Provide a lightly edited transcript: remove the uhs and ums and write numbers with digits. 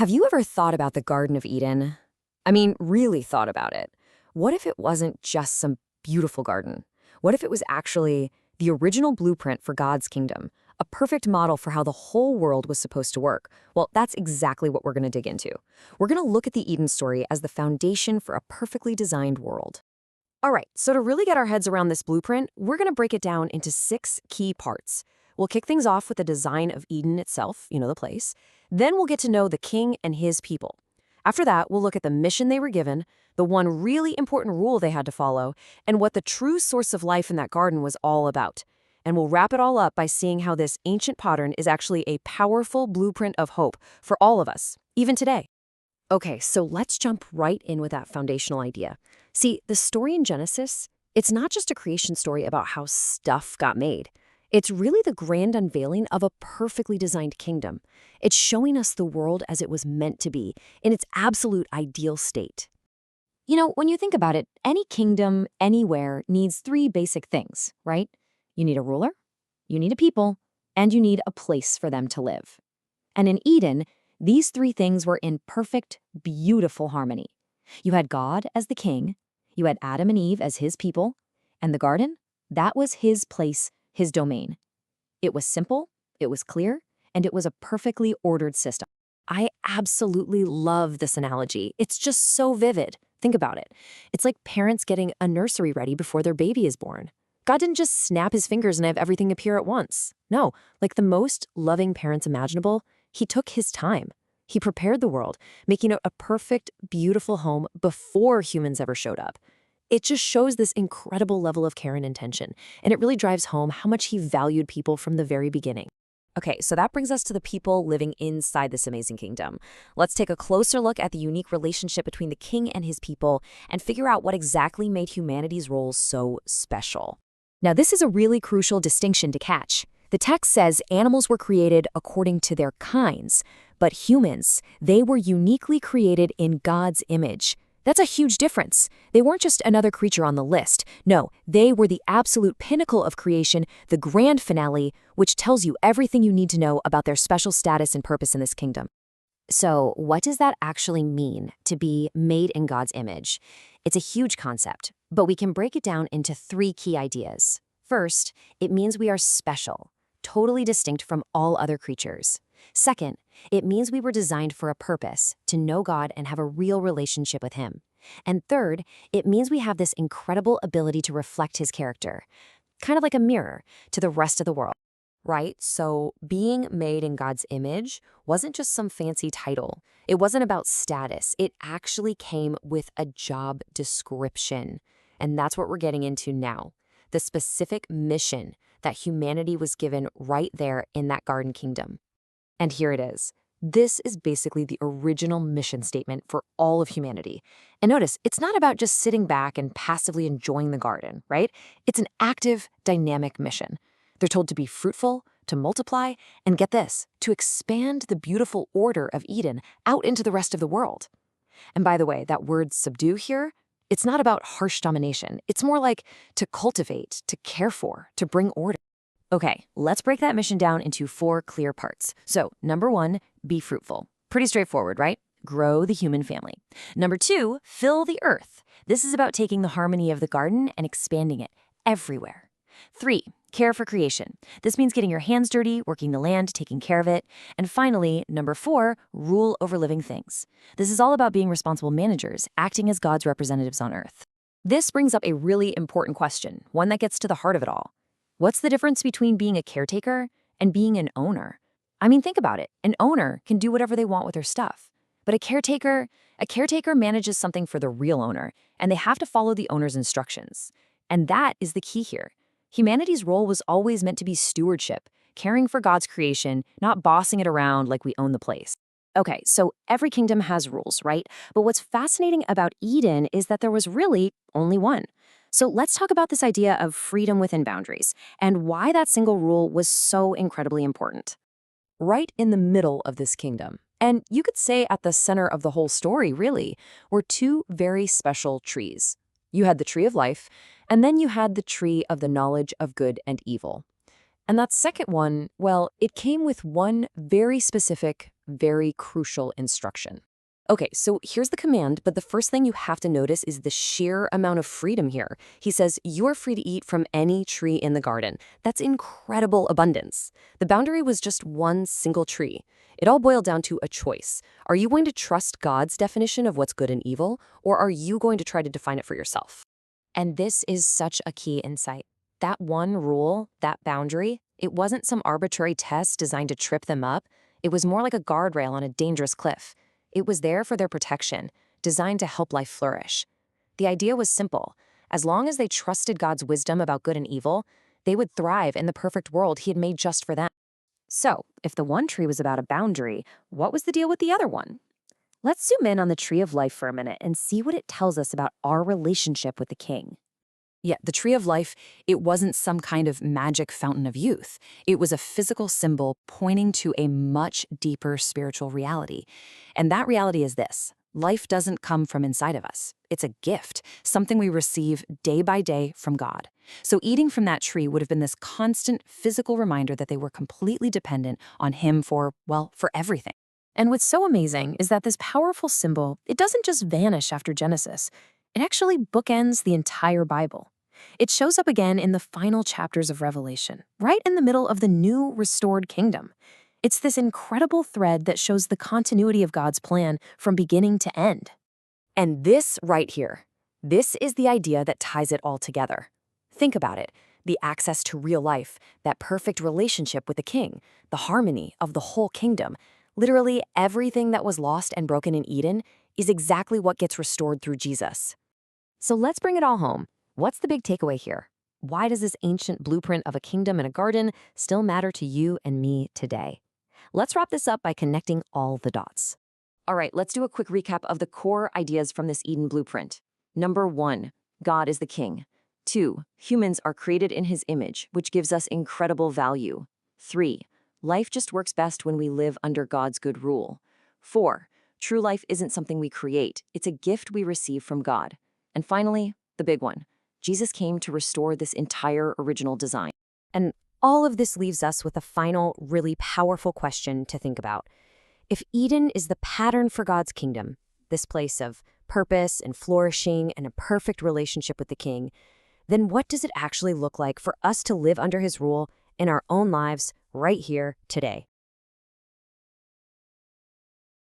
Have you ever thought about the Garden of Eden? I mean, really thought about it. What if it wasn't just some beautiful garden? What if it was actually the original blueprint for God's kingdom, a perfect model for how the whole world was supposed to work? Well, that's exactly what we're going to dig into. We're going to look at the Eden story as the foundation for a perfectly designed world. All right, so to really get our heads around this blueprint, we're going to break it down into 6 key parts. We'll kick things off with the design of Eden itself, the place. Then we'll get to know the king and his people. After that, we'll look at the mission they were given, the one really important rule they had to follow, and what the true source of life in that garden was all about. And we'll wrap it all up by seeing how this ancient pattern is actually a powerful blueprint of hope for all of us, even today. Okay, so let's jump right in with that foundational idea. See, the story in Genesis, it's not just a creation story about how stuff got made. It's really the grand unveiling of a perfectly designed kingdom. It's showing us the world as it was meant to be, in its absolute ideal state. When you think about it, any kingdom, anywhere, needs 3 basic things, right? You need a ruler, you need a people, and you need a place for them to live. And in Eden, these 3 things were in perfect, beautiful harmony. You had God as the king, you had Adam and Eve as his people, and the garden, that was his place, his domain. It was simple, it was clear, and it was a perfectly ordered system. I absolutely love this analogy. It's just so vivid. Think about it. It's like parents getting a nursery ready before their baby is born. God didn't just snap his fingers and have everything appear at once. No, like the most loving parents imaginable, he took his time. He prepared the world, making it a perfect, beautiful home before humans ever showed up. It just shows this incredible level of care and intention, and it really drives home how much he valued people from the very beginning. Okay, so that brings us to the people living inside this amazing kingdom. Let's take a closer look at the unique relationship between the king and his people and figure out what exactly made humanity's role so special. Now, this is a really crucial distinction to catch. The text says animals were created according to their kinds, but humans, they were uniquely created in God's image. That's a huge difference. They weren't just another creature on the list. No, they were the absolute pinnacle of creation, the grand finale, which tells you everything you need to know about their special status and purpose in this kingdom. So, what does that actually mean, to be made in God's image? It's a huge concept, but we can break it down into 3 key ideas. First, it means we are special, totally distinct from all other creatures. Second, it means we were designed for a purpose, to know God and have a real relationship with Him. And third, it means we have this incredible ability to reflect His character, kind of like a mirror to the rest of the world. Right? So being made in God's image wasn't just some fancy title. It wasn't about status. It actually came with a job description. And that's what we're getting into now. The specific mission that humanity was given right there in that garden kingdom. And here it is. This is basically the original mission statement for all of humanity. And notice, it's not about just sitting back and passively enjoying the garden, right? It's an active, dynamic mission. They're told to be fruitful, to multiply, and get this, to expand the beautiful order of Eden out into the rest of the world. And by the way, that word subdue here, it's not about harsh domination. It's more like to cultivate, to care for, to bring order. Okay, let's break that mission down into 4 clear parts. So, number 1, be fruitful. Pretty straightforward, right? Grow the human family. Number 2, fill the earth. This is about taking the harmony of the garden and expanding it everywhere. 3, care for creation. This means getting your hands dirty, working the land, taking care of it. And finally, number 4, rule over living things. This is all about being responsible managers, acting as God's representatives on earth. This brings up a really important question, one that gets to the heart of it all. What's the difference between being a caretaker and being an owner? I mean, think about it. An owner can do whatever they want with their stuff. But a caretaker manages something for the real owner, and they have to follow the owner's instructions. And that is the key here. Humanity's role was always meant to be stewardship, caring for God's creation, not bossing it around like we own the place. Okay, so every kingdom has rules, right? But what's fascinating about Eden is that there was really only one. So let's talk about this idea of freedom within boundaries and why that single rule was so incredibly important. Right in the middle of this kingdom, and you could say at the center of the whole story, really, were 2 very special trees. You had the tree of life, and then you had the tree of the knowledge of good and evil. And that second one, well, it came with one very specific, very crucial instruction. Okay, so here's the command, but the first thing you have to notice is the sheer amount of freedom here. He says, you're free to eat from any tree in the garden. That's incredible abundance. The boundary was just one single tree. It all boiled down to a choice. Are you going to trust God's definition of what's good and evil, or are you going to try to define it for yourself? And this is such a key insight. That one rule, that boundary, it wasn't some arbitrary test designed to trip them up. It was more like a guardrail on a dangerous cliff. It was there for their protection, designed to help life flourish. The idea was simple. As long as they trusted God's wisdom about good and evil, they would thrive in the perfect world He had made just for them. So, if the one tree was about a boundary, what was the deal with the other one? Let's zoom in on the tree of life for a minute and see what it tells us about our relationship with the King. Yeah, the tree of life, it wasn't some kind of magic fountain of youth. It was a physical symbol pointing to a much deeper spiritual reality. And that reality is this: life doesn't come from inside of us. It's a gift, something we receive day by day from God. So eating from that tree would have been this constant physical reminder that they were completely dependent on Him for everything. And what's so amazing is that this powerful symbol, it doesn't just vanish after Genesis. It actually bookends the entire Bible. It shows up again in the final chapters of Revelation, right in the middle of the new restored kingdom. It's this incredible thread that shows the continuity of God's plan from beginning to end. And this right here, this is the idea that ties it all together. Think about it. The access to real life, that perfect relationship with the King, the harmony of the whole kingdom. Literally everything that was lost and broken in Eden is exactly what gets restored through Jesus. So let's bring it all home. What's the big takeaway here? Why does this ancient blueprint of a kingdom and a garden still matter to you and me today? Let's wrap this up by connecting all the dots. All right, let's do a quick recap of the core ideas from this Eden blueprint. Number 1, God is the king. 2, humans are created in His image, which gives us incredible value. 3, life just works best when we live under God's good rule. 4, true life isn't something we create, it's a gift we receive from God. And finally, the big one, Jesus came to restore this entire original design. And all of this leaves us with a final, really powerful question to think about. If Eden is the pattern for God's kingdom, this place of purpose and flourishing and a perfect relationship with the King, then what does it actually look like for us to live under His rule in our own lives right here today?